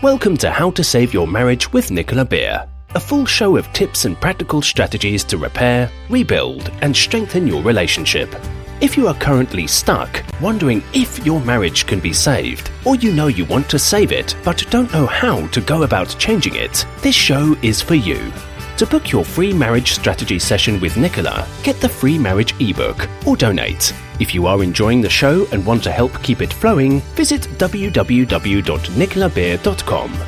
Welcome to How to Save Your Marriage with Nicola Beer, a full show of tips and practical strategies to repair, rebuild, and strengthen your relationship. If you are currently stuck, wondering if your marriage can be saved, or you know you want to save it but don't know how to go about changing it, this show is for you. To book your free marriage strategy session with Nicola, get the free marriage ebook or donate. If you are enjoying the show and want to help keep it flowing, visit www.nicolabeer.com.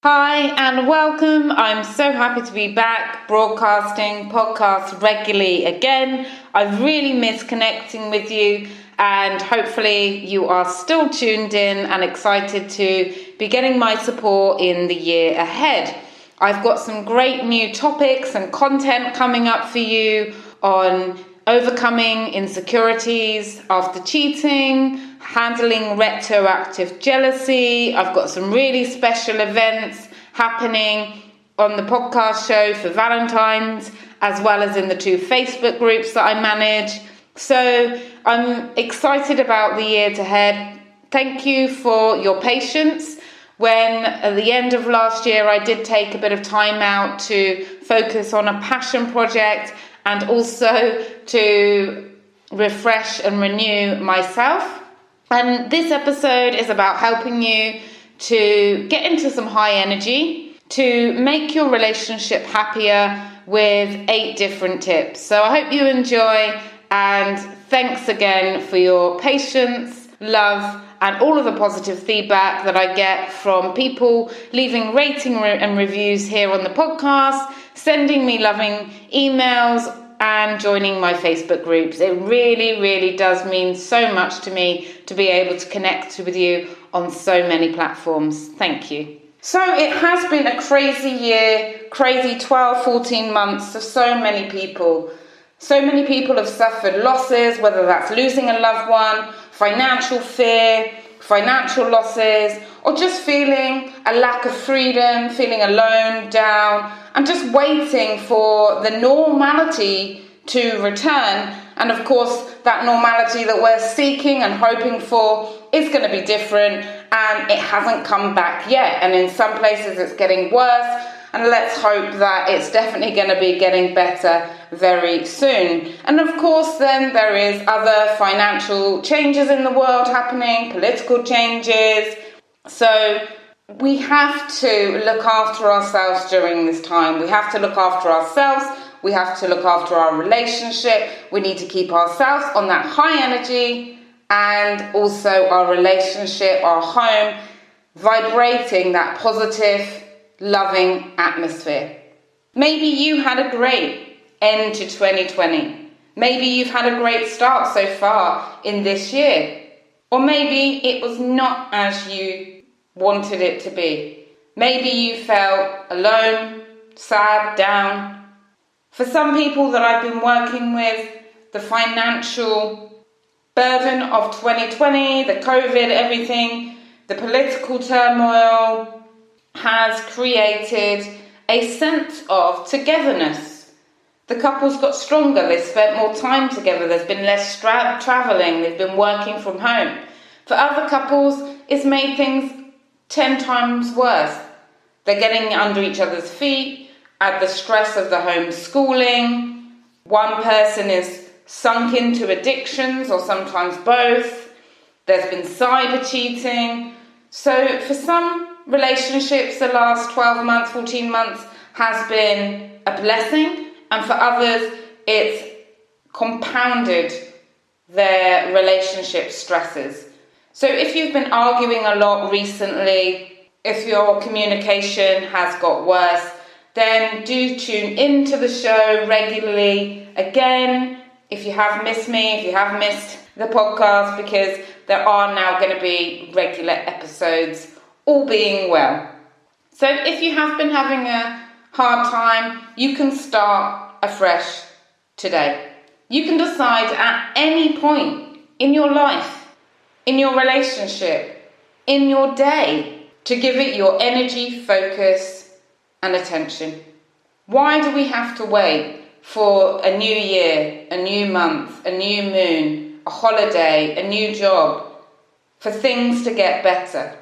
Hi and welcome. I'm so happy to be back broadcasting podcasts regularly again. I've really missed connecting with you, and hopefully you are still tuned in and excited to be getting my support in the year ahead. I've got some great new topics and content coming up for you on overcoming insecurities after cheating, handling retroactive jealousy. I've got some really special events happening on the podcast show for Valentine's, as well as in the 2 Facebook groups that I manage. So I'm excited about the year ahead. Thank you for your patience. When at the end of last year, I did take a bit of time out to focus on a passion project and also to refresh and renew myself. And this episode is about helping you to get into some high energy, to make your relationship happier with 8 different tips. So I hope you enjoy, and thanks again for your patience, love, and all of the positive feedback that I get from people leaving rating and reviews here on the podcast, sending me loving emails, and joining my Facebook groups. It really, really does mean so much to me to be able to connect with you on so many platforms. Thank you. So it has been a crazy year, crazy 12, 14 months for so many people. So many people have suffered losses, whether that's losing a loved one, financial fear, financial losses, or just feeling a lack of freedom, feeling alone, down, and just waiting for the normality to return. And of course, that normality that we're seeking and hoping for is going to be different, and it hasn't come back yet. And in some places it's getting worse, and let's hope that it's definitely going to be getting better very soon. And of course, then there is other financial changes in the world happening, political changes. So we have to look after ourselves during this time. We have to look after ourselves. We have to look after our relationship. We need to keep ourselves on that high energy, and also our relationship, our home, vibrating that positive, loving atmosphere. Maybe you had a great end to 2020. Maybe you've had a great start so far in this year. Or maybe it was not as you wanted it to be. Maybe you felt alone, sad, down. For some people that I've been working with, the financial burden of 2020, the COVID, everything, the political turmoil has created a sense of togetherness. The couples got stronger, they spent more time together, there's been less travelling, they've been working from home. For other couples, it's made things 10 times worse. They're getting under each other's feet, add the stress of the homeschooling. One person is sunk into addictions, or sometimes both. There's been cyber cheating. So for some relationships, the last 12 months, 14 months has been a blessing, and for others, it's compounded their relationship stresses. So if you've been arguing a lot recently, if your communication has got worse, then do tune into the show regularly. Again, if you have missed me, if you have missed the podcast, because there are now going to be regular episodes, all being well. So if you have been having a hard time, you can start afresh today. You can decide at any point in your life, in your relationship, in your day, to give it your energy, focus, and attention. Why do we have to wait for a new year, a new month, a new moon, a holiday, a new job? for things to get better.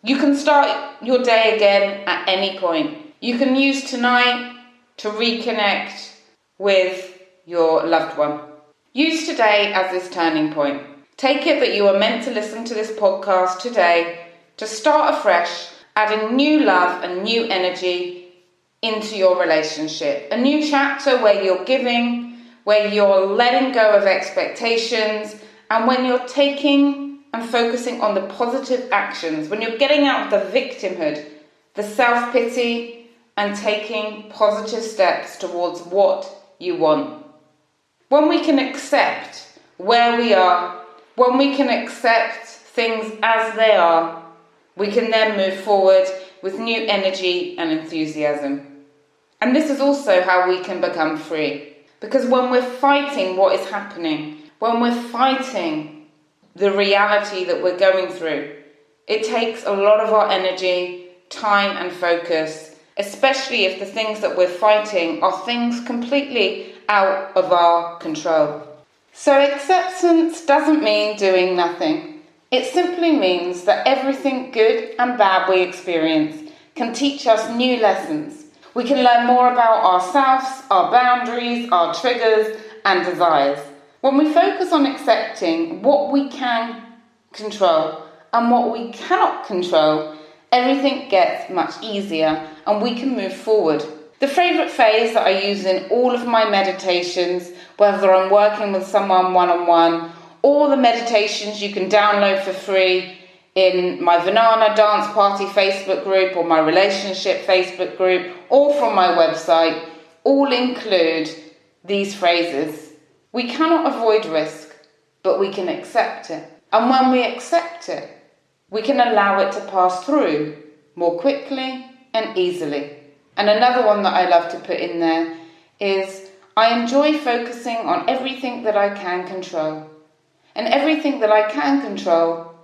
You can start your day again at any point. You can use tonight to reconnect with your loved one. Use today as this turning point. Take it that you are meant to listen to this podcast today to start afresh, adding new love and new energy into your relationship. A new chapter where you're giving, where you're letting go of expectations, and when you're taking and focusing on the positive actions, when you're getting out of the victimhood, the self-pity, and taking positive steps towards what you want. When we can accept where we are, when we can accept things as they are, we can then move forward with new energy and enthusiasm. And this is also how we can become free. Because when we're fighting what is happening, when we're fighting the reality that we're going through, it takes a lot of our energy, time and focus, especially if the things that we're fighting are things completely out of our control. So acceptance doesn't mean doing nothing. It simply means that everything good and bad we experience can teach us new lessons. We can learn more about ourselves, our boundaries, our triggers and desires. When we focus on accepting what we can control and what we cannot control, everything gets much easier and we can move forward. The favourite phrase that I use in all of my meditations, whether I'm working with someone one-on-one, or the meditations you can download for free in my Banana Dance Party Facebook group or my relationship Facebook group, or from my website, all include these phrases. We cannot avoid risk, but we can accept it. And when we accept it, we can allow it to pass through more quickly and easily. And another one that I love to put in there is, I enjoy focusing on everything that I can control. And everything that I can control,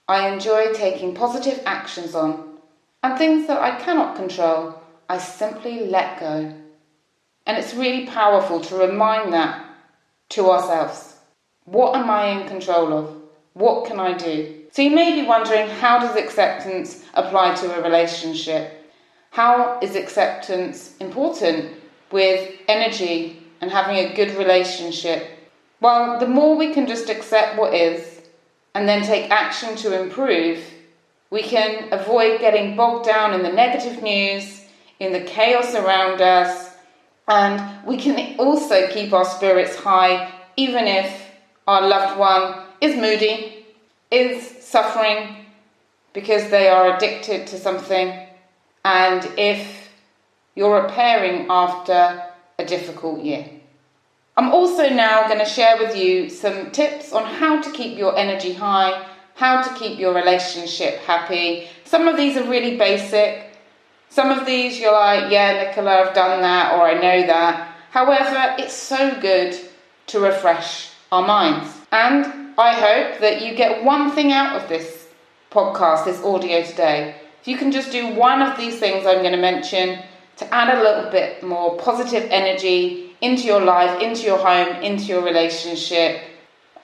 I enjoy taking positive actions on. And things that I cannot control, I simply let go. And it's really powerful to remind that to ourselves. What am I in control of? What can I do? So you may be wondering, how does acceptance apply to a relationship? How is acceptance important with energy and having a good relationship? Well, the more we can just accept what is and then take action to improve, we can avoid getting bogged down in the negative news, in the chaos around us, and we can also keep our spirits high even if our loved one is moody, is suffering because they are addicted to something, and if you're repairing after a difficult year. I'm also now going to share with you some tips on how to keep your energy high, how to keep your relationship happy. Some of these are really basic. Some of these you're like, yeah, Nicola, I've done that, or I know that. However, it's so good to refresh our minds. And I hope that you get one thing out of this podcast, this audio today. If you can just do one of these things I'm going to mention to add a little bit more positive energy into your life, into your home, into your relationship,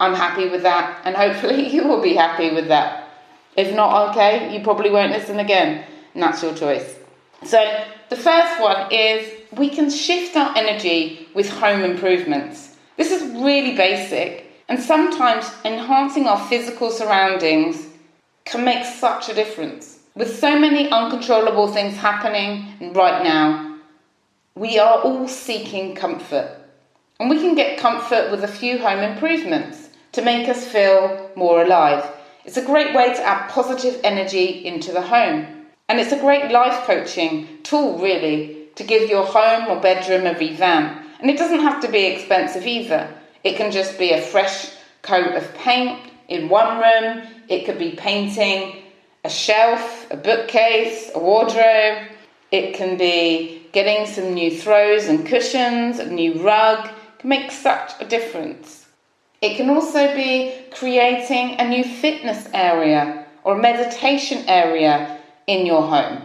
I'm happy with that. And hopefully you will be happy with that. If not, okay, you probably won't listen again. And that's your choice. So the first one is, we can shift our energy with home improvements. This is really basic, and sometimes enhancing our physical surroundings can make such a difference. With so many uncontrollable things happening right now, we are all seeking comfort. And we can get comfort with a few home improvements to make us feel more alive. It's a great way to add positive energy into the home. And it's a great life coaching tool, really, to give your home or bedroom a revamp. And it doesn't have to be expensive either. It can just be a fresh coat of paint in one room. It could be painting a shelf, a bookcase, a wardrobe. It can be getting some new throws and cushions, a new rug. It can make such a difference. It can also be creating a new fitness area or a meditation area in your home.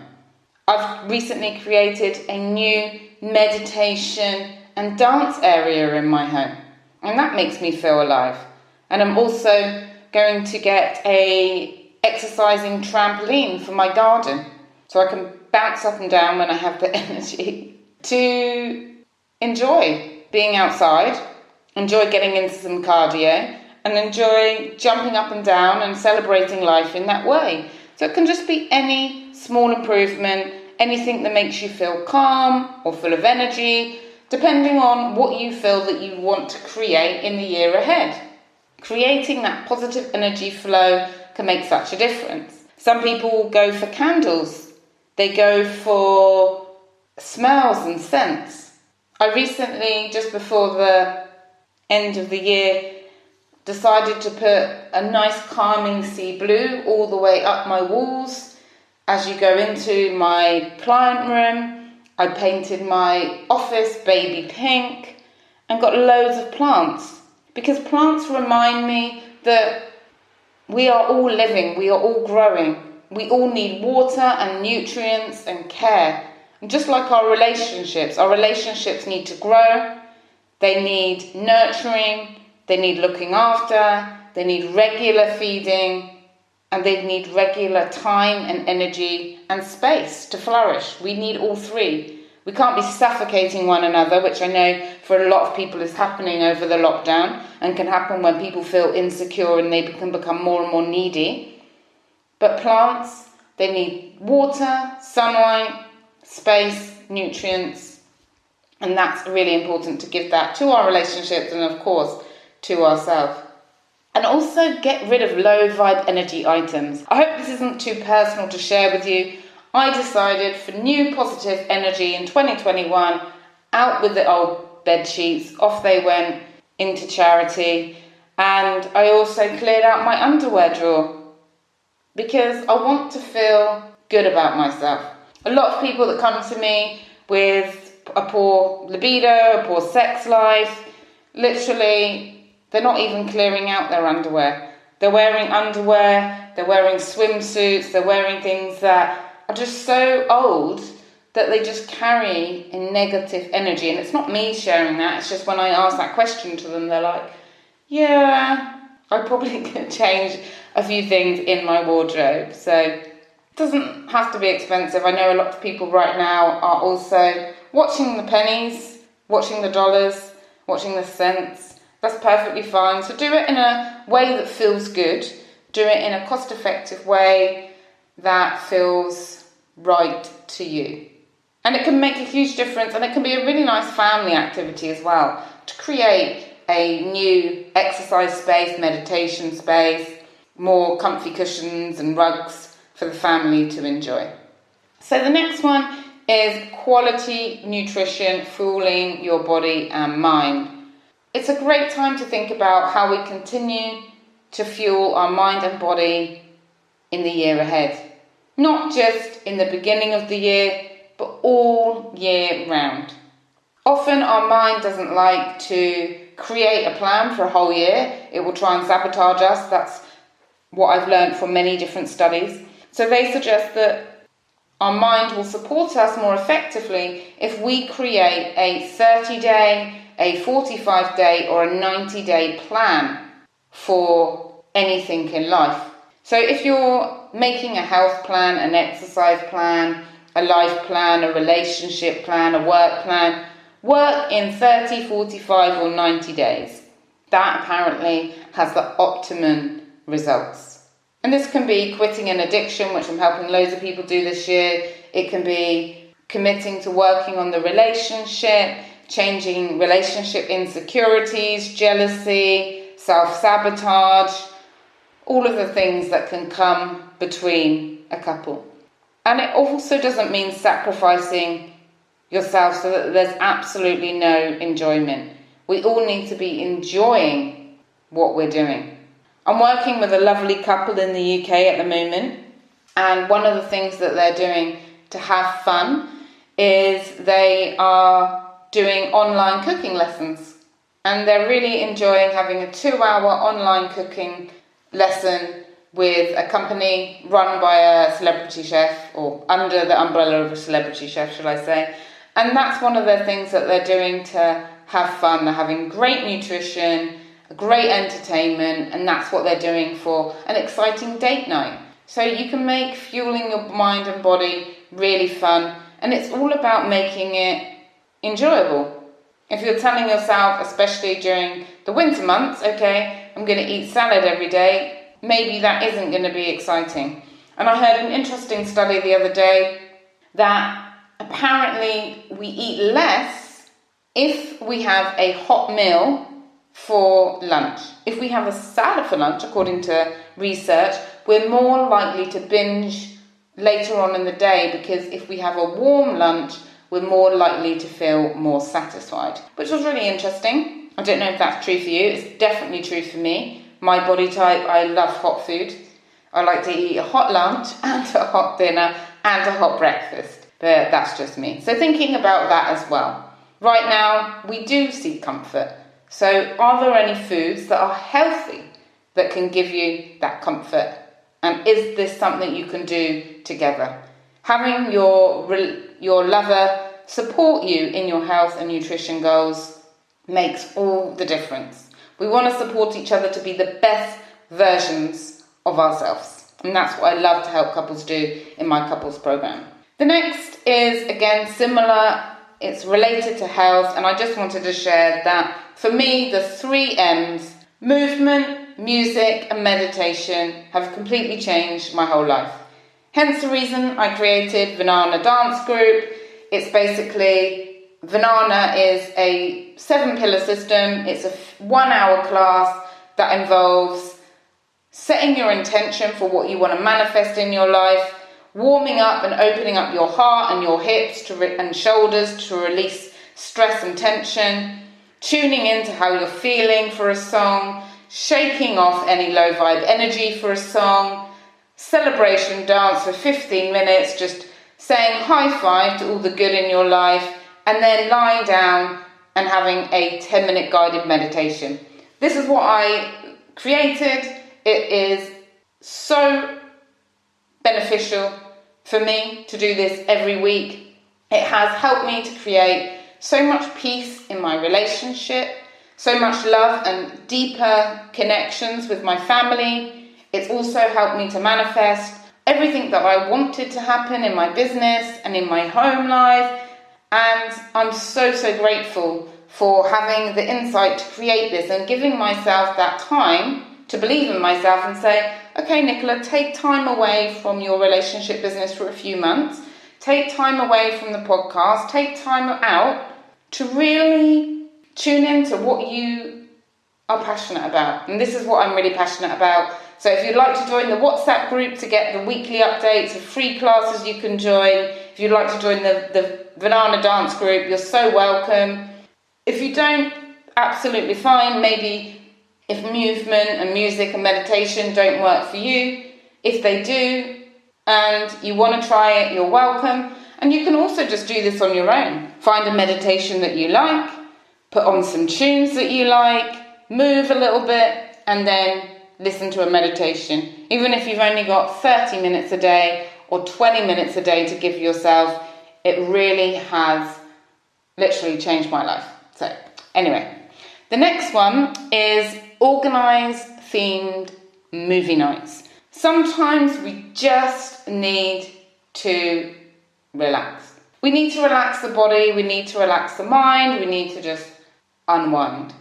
I've recently created a new meditation and dance area in my home, and that makes me feel alive. And I'm also going to get a exercising trampoline for my garden so I can bounce up and down when I have the energy to enjoy being outside, enjoy getting into some cardio, and enjoy jumping up and down and celebrating life in that way. So it can just be any small improvement, anything that makes you feel calm or full of energy, depending on what you feel that you want to create in the year ahead. Creating that positive energy flow can make such a difference. Some people go for candles. They go for smells and scents. I recently, just before the end of the year, decided to put a nice calming sea blue all the way up my walls. As you go into my client room, I painted my office baby pink and got loads of plants, because plants remind me that we are all living, we are all growing. We all need water and nutrients and care. And just like our relationships need to grow, they need nurturing, they need looking after, they need regular feeding, and they need regular time and energy and space to flourish. We need all three. We can't be suffocating one another, which I know for a lot of people is happening over the lockdown and can happen when people feel insecure and they can become more and more needy. But plants, they need water, sunlight, space, nutrients, and that's really important to give that to our relationships and of course to ourselves. And also get rid of low vibe energy items. I hope this isn't too personal to share with you. I decided for new positive energy in 2021, out with the old bed sheets, off they went into charity, and I also cleared out my underwear drawer because I want to feel good about myself. A lot of people that come to me with a poor libido, a poor sex life, literally, they're not even clearing out their underwear. They're wearing underwear, they're wearing swimsuits, they're wearing things that are just so old that they just carry a negative energy. And it's not me sharing that, it's just when I ask that question to them, they're like, yeah, I probably could change a few things in my wardrobe. So it doesn't have to be expensive. I know a lot of people right now are also watching the pennies, watching the dollars, watching the cents. That's perfectly fine. So do it in a way that feels good. Do it in a cost-effective way that feels right to you. And it can make a huge difference, and it can be a really nice family activity as well, to create a new exercise space, meditation space, more comfy cushions and rugs for the family to enjoy. So the next one is quality nutrition fueling your body and mind. It's a great time to think about how we continue to fuel our mind and body in the year ahead. Not just in the beginning of the year, but all year round. Often our mind doesn't like to create a plan for a whole year. It will try and sabotage us. That's what I've learned from many different studies. So they suggest that our mind will support us more effectively if we create a 30-day, a 45-day or a 90-day plan for anything in life. So if you're making a health plan, an exercise plan, a life plan, a relationship plan, a work plan, work in 30, 45 or 90 days. That apparently has the optimum results. And this can be quitting an addiction, which I'm helping loads of people do this year. It can be committing to working on the relationship, changing relationship insecurities, jealousy, self-sabotage, all of the things that can come between a couple. And it also doesn't mean sacrificing yourself so that there's absolutely no enjoyment. We all need to be enjoying what we're doing. I'm working with a lovely couple in the UK at the moment, and one of the things that they're doing to have fun is they are doing online cooking lessons. And they're really enjoying having a 2-hour online cooking lesson with a company run by a celebrity chef, or under the umbrella of a celebrity chef, shall I say. And that's one of the things that they're doing to have fun. They're having great nutrition, a great entertainment, and that's what they're doing for an exciting date night. So you can make fueling your mind and body really fun, and it's all about making it enjoyable. If you're telling yourself, especially during the winter months, okay, I'm going to eat salad every day, maybe that isn't going to be exciting. And I heard an interesting study the other day that apparently we eat less if we have a hot meal for lunch. If we have a salad for lunch, according to research, we're more likely to binge later on in the day, because if we have a warm lunch, we're more likely to feel more satisfied, which was really interesting. I don't know if that's true for you. It's definitely true for me. My body type, I love hot food. I like to eat a hot lunch and a hot dinner and a hot breakfast, but that's just me. So thinking about that as well. Right now, we do seek comfort. So are there any foods that are healthy that can give you that comfort? And is this something you can do together? Having your lover support you in your health and nutrition goals makes all the difference. We want to support each other to be the best versions of ourselves. And that's what I love to help couples do in my couples program. The next is, again, similar. It's related to health, and I just wanted to share that for me, the 3 M's, movement, music, and meditation, have completely changed my whole life. Hence the reason I created Vernana Dance Group. It's basically, Vernana is a 7-pillar system. It's a 1-hour class that involves setting your intention for what you want to manifest in your life, warming up and opening up your heart and your hips and shoulders to release stress and tension, tuning into how you're feeling for a song, shaking off any low vibe energy for a song, celebration dance for 15 minutes, just saying high five to all the good in your life, and then lying down and having a 10-minute guided meditation. This is what I created. It is so beneficial for me to do this every week. It has helped me to create so much peace in my relationship, so much love and deeper connections with my family. It's also helped me to manifest everything that I wanted to happen in my business and in my home life. And I'm so grateful for having the insight to create this and giving myself that time to believe in myself and say, okay, Nicola, take time away from your relationship business for a few months. Take time away from the podcast. Take time out to really tune into what you are passionate about. And this is what I'm really passionate about. So if you'd like to join the WhatsApp group to get the weekly updates of free classes you can join, if you'd like to join the Vernana Dance Group, you're so welcome. If you don't, absolutely fine. Maybe if movement and music and meditation don't work for you, if they do and you want to try it, you're welcome. And you can also just do this on your own. Find a meditation that you like, put on some tunes that you like, move a little bit, and then listen to a meditation. Even if you've only got 30 minutes a day or 20 minutes a day to give yourself, it really has literally changed my life. So anyway, the next one is organize themed movie nights. Sometimes we just need to relax. We need to relax the body, we need to relax the mind, we need to just unwind.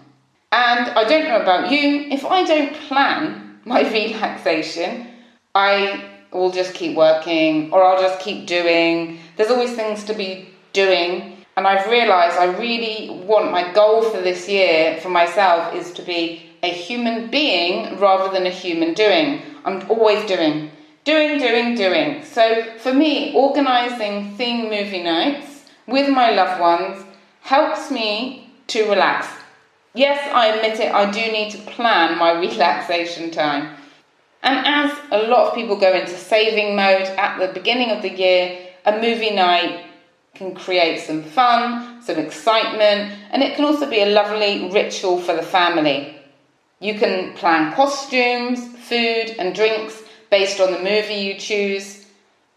And I don't know about you, if I don't plan my relaxation, I will just keep working or I'll just keep doing. There's always things to be doing. And I've realised I really want, my goal for this year for myself is to be a human being rather than a human doing. I'm always doing. So for me, organising theme movie nights with my loved ones helps me to relax. Yes, I admit it, I do need to plan my relaxation time. And as a lot of people go into saving mode at the beginning of the year, a movie night can create some fun, some excitement, and it can also be a lovely ritual for the family. You can plan costumes, food and drinks based on the movie you choose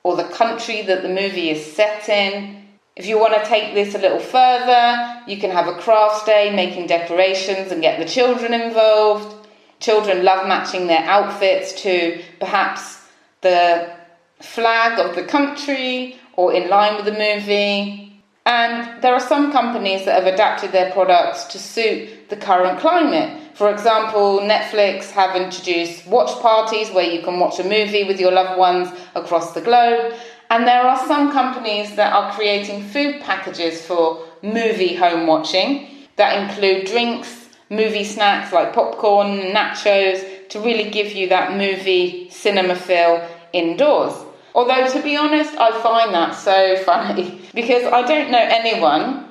or the country that the movie is set in. If you want to take this a little further, you can have a crafts day, making decorations and get the children involved. Children love matching their outfits to perhaps the flag of the country or in line with the movie. And there are some companies that have adapted their products to suit the current climate. For example, Netflix have introduced watch parties where you can watch a movie with your loved ones across the globe. And there are some companies that are creating food packages for movie home watching that include drinks, movie snacks like popcorn and nachos to really give you that movie cinema feel indoors. Although, to be honest, I find that so funny because I don't know anyone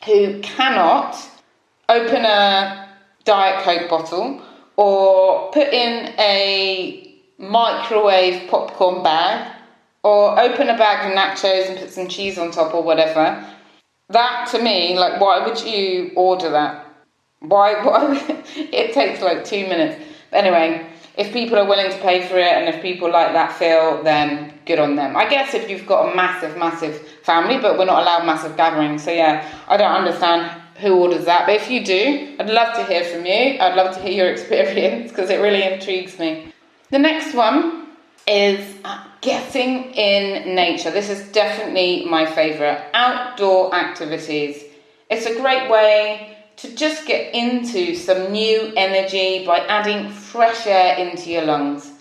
who cannot open a Diet Coke bottle or put in a microwave popcorn bag or open a bag of nachos and put some cheese on top or whatever. That, to me, like, why would you order that? Why? It takes like 2 minutes. But anyway, if people are willing to pay for it and if people like that feel, then good on them. I guess if you've got a massive family, but we're not allowed massive gatherings. So yeah, I don't understand who orders that. But if you do, I'd love to hear from you. I'd love to hear your experience because it really intrigues me. The next one is getting in nature. This is definitely my favourite. Outdoor activities. It's a great way to just get into some new energy by adding fresh air into your lungs.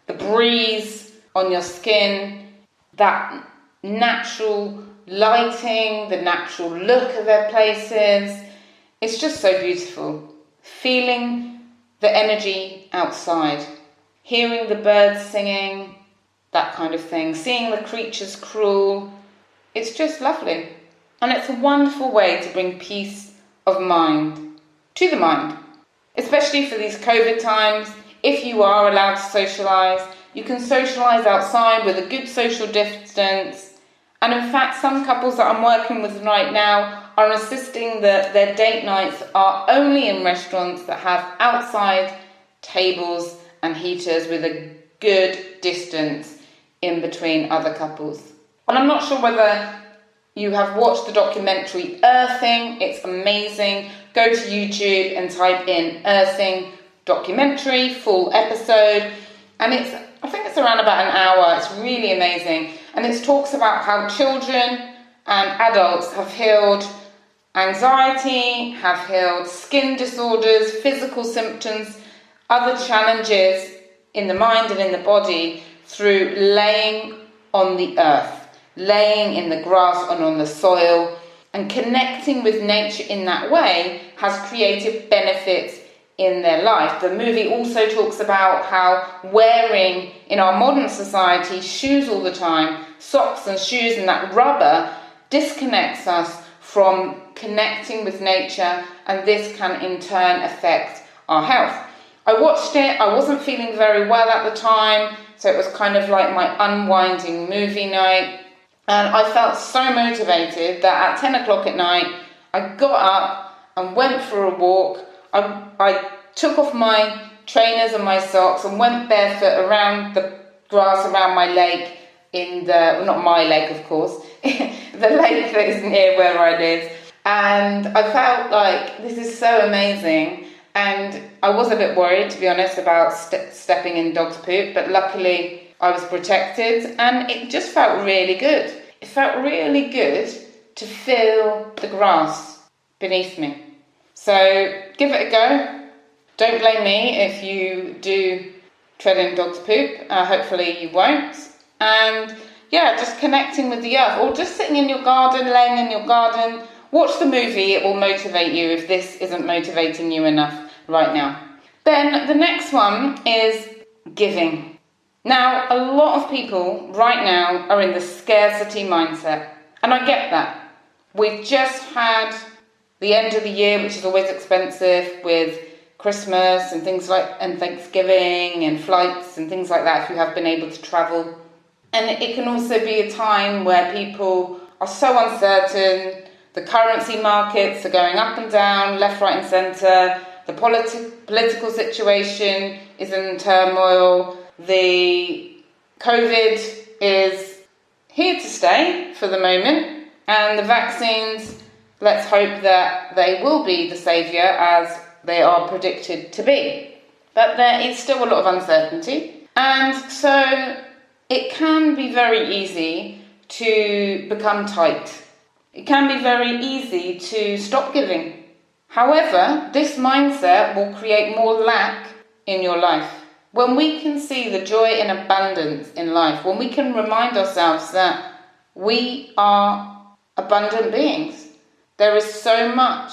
The breeze on your skin, that natural lighting, the natural look of their places. It's just so beautiful. Feeling the energy outside. Hearing the birds singing, that kind of thing. Seeing the creatures crawl. It's just lovely. And it's a wonderful way to bring peace of mind to the mind. Especially for these COVID times, if you are allowed to socialise, you can socialise outside with a good social distance. And in fact, some couples that I'm working with right now are insisting that their date nights are only in restaurants that have outside tables and heaters with a good distance in between other couples. And I'm not sure whether you have watched the documentary Earthing. It's amazing. Go to YouTube and type in Earthing documentary, full episode. And I think it's around about an hour. It's really amazing. And it talks about how children and adults have healed anxiety, have healed skin disorders, physical symptoms, other challenges in the mind and in the body through laying on the earth, laying in the grass and on the soil, and connecting with nature in that way has created benefits in their life. The movie also talks about how wearing in our modern society shoes all the time, socks and shoes and that rubber disconnects us from connecting with nature, and this can in turn affect our health. I watched it, I wasn't feeling very well at the time, so it was kind of like my unwinding movie night. And I felt so motivated that at 10 o'clock at night, I got up and went for a walk. I took off my trainers and my socks and went barefoot around the grass around my lake not my lake of course, the lake that is near where I live. And I felt like this is so amazing. And I was a bit worried, to be honest, about stepping in dog's poop, but luckily I was protected and it just felt really good. It felt really good to feel the grass beneath me. So give it a go. Don't blame me if you do tread in dog's poop. Hopefully you won't. And yeah, just connecting with the earth or just sitting in your garden, laying in your garden. Watch the movie, it will motivate you if this isn't motivating you enough right now. Then the next one is giving. Now, a lot of people right now are in the scarcity mindset, and I get that. We've just had the end of the year, which is always expensive, with Christmas and things like, and Thanksgiving and flights and things like that if you have been able to travel. And it can also be a time where people are so uncertain. The currency markets are going up and down, left, right and centre. The political situation is in turmoil. The COVID is here to stay for the moment. And the vaccines, let's hope that they will be the saviour as they are predicted to be. But there is still a lot of uncertainty. And so it can be very easy to become tight. It can be very easy to stop giving. However, this mindset will create more lack in your life. When we can see the joy and abundance in life, when we can remind ourselves that we are abundant beings, there is so much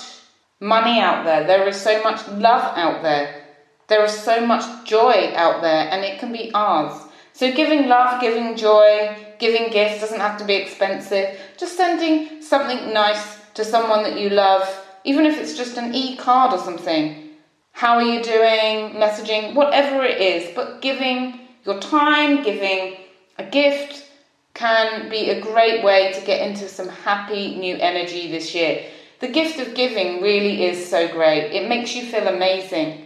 money out there is so much love out there is so much joy out there, and it can be ours. So giving love, giving joy, giving gifts doesn't have to be expensive. Just sending something nice to someone that you love, even if it's just an e-card or something. How are you doing? Messaging, whatever it is. But giving your time, giving a gift can be a great way to get into some happy new energy this year. The gift of giving really is so great. It makes you feel amazing.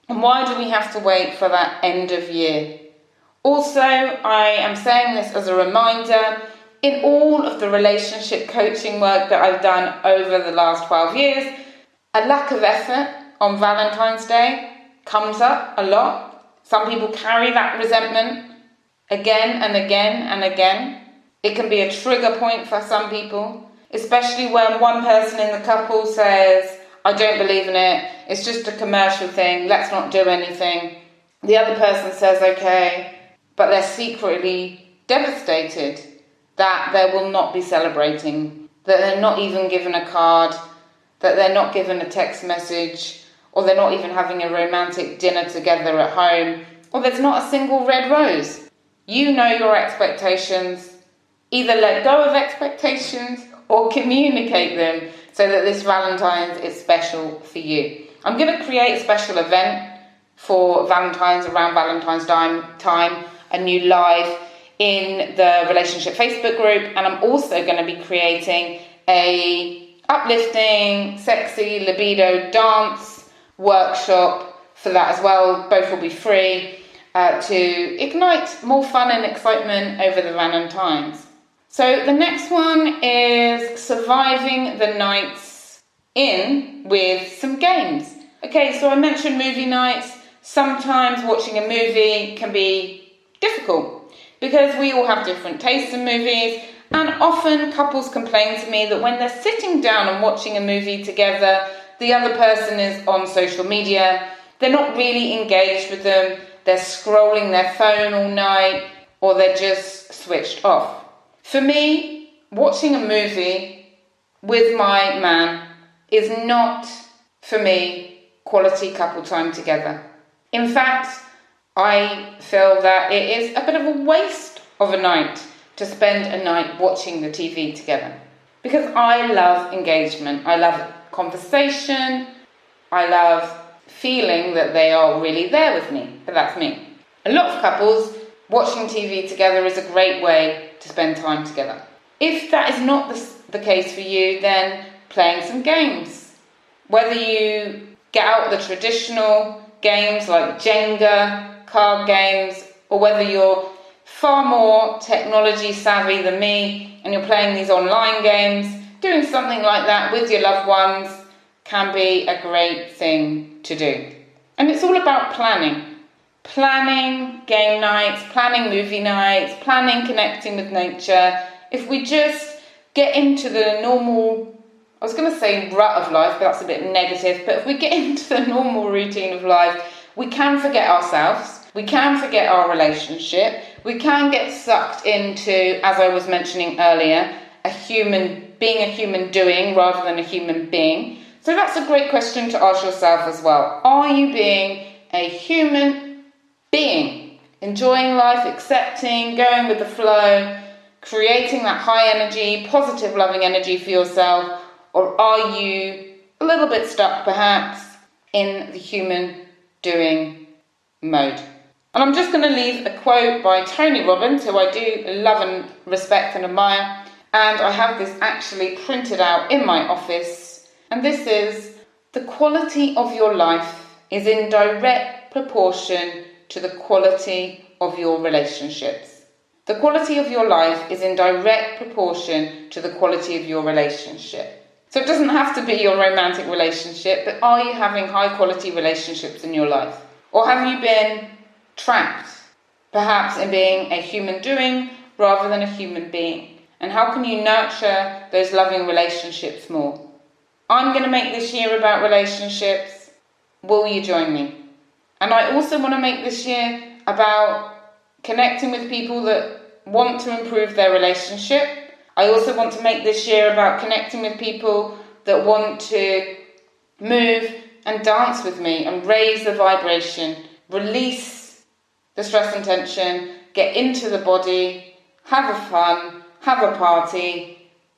And why do we have to wait for that end of year? Also, I am saying this as a reminder, in all of the relationship coaching work that I've done over the last 12 years, a lack of effort on Valentine's Day comes up a lot. Some people carry that resentment again and again and again. It can be a trigger point for some people, especially when one person in the couple says, I don't believe in it, it's just a commercial thing, let's not do anything. The other person says, okay, but they're secretly devastated that they will not be celebrating, that they're not even given a card, that they're not given a text message, or they're not even having a romantic dinner together at home, or there's not a single red rose. You know your expectations. Either let go of expectations or communicate them so that this Valentine's is special for you. I'm going to create a special event for Valentine's, around Valentine's time, a new live in the Relationship Facebook group, and I'm also going to be creating a uplifting, sexy, libido dance workshop for that as well. Both will be free to ignite more fun and excitement over the Valentine's. So the next one is surviving the nights in with some games. Okay, so I mentioned movie nights. Sometimes watching a movie can be difficult because we all have different tastes in movies, and often couples complain to me that when they're sitting down and watching a movie together, the other person is on social media, they're not really engaged with them, they're scrolling their phone all night, or they're just switched off. For me, watching a movie with my man is not, for me, quality couple time together. In fact, I feel that it is a bit of a waste of a night to spend a night watching the TV together. Because I love engagement, I love conversation, I love feeling that they are really there with me, but that's me. A lot of couples, watching TV together is a great way to spend time together. If that is not the case for you, then playing some games. Whether you get out the traditional games like Jenga, card games, or whether you're far more technology savvy than me and you're playing these online games, doing something like that with your loved ones can be a great thing to do. And it's all about planning. Planning game nights, planning movie nights, planning connecting with nature. If we just get into the normal, I was going to say rut of life, but that's a bit negative, but if we get into the normal routine of life, we can forget ourselves, we can forget our relationship, we can get sucked into, as I was mentioning earlier, being a human doing rather than a human being. So that's a great question to ask yourself as well. Are you being a human being? Enjoying life, accepting, going with the flow, creating that high energy, positive, loving energy for yourself? Or are you a little bit stuck perhaps in the human doing mode? And I'm just going to leave a quote by Tony Robbins, who I do love and respect and admire. And I have this actually printed out in my office. And this is, the quality of your life is in direct proportion to the quality of your relationships. The quality of your life is in direct proportion to the quality of your relationship. So it doesn't have to be your romantic relationship, but are you having high quality relationships in your life? Or have you been trapped, perhaps in being a human doing rather than a human being? And how can you nurture those loving relationships more? I'm going to make this year about relationships. Will you join me? And I also want to make this year about connecting with people that want to improve their relationship. I also want to make this year about connecting with people that want to move and dance with me and raise the vibration, release the stress and tension, get into the body, have a fun, have a party,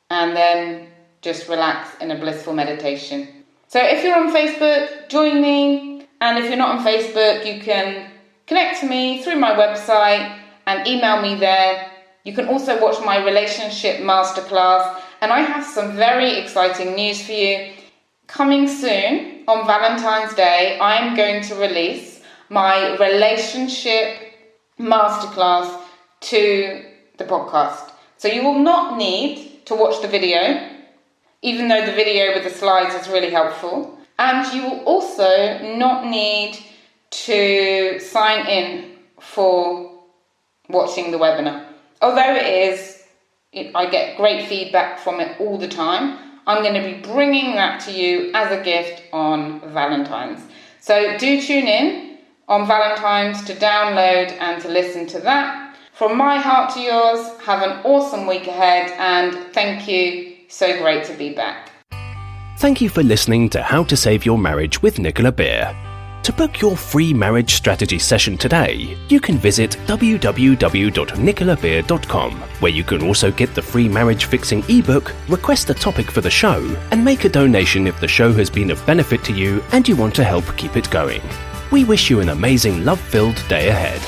and then just relax in a blissful meditation. So if you're on Facebook, join me. And if you're not on Facebook, you can connect to me through my website and email me there. You can also watch my relationship masterclass. And I have some very exciting news for you. Coming soon, on Valentine's Day, I'm going to release my relationship masterclass to the podcast. So you will not need to watch the video, even though the video with the slides is really helpful. And you will also not need to sign in for watching the webinar. Although I get great feedback from it all the time, I'm going to be bringing that to you as a gift on Valentine's. So do tune in on Valentine's to download and to listen to that. From my heart to yours, have an awesome week ahead, and thank you. So great to be back. Thank you for listening to How to Save Your Marriage with Nicola Beer. To book your free marriage strategy session today, you can visit www.nicolabeer.com, where you can also get the free marriage fixing ebook, request a topic for the show, and make a donation if the show has been of benefit to you and you want to help keep it going. We wish you an amazing love-filled day ahead.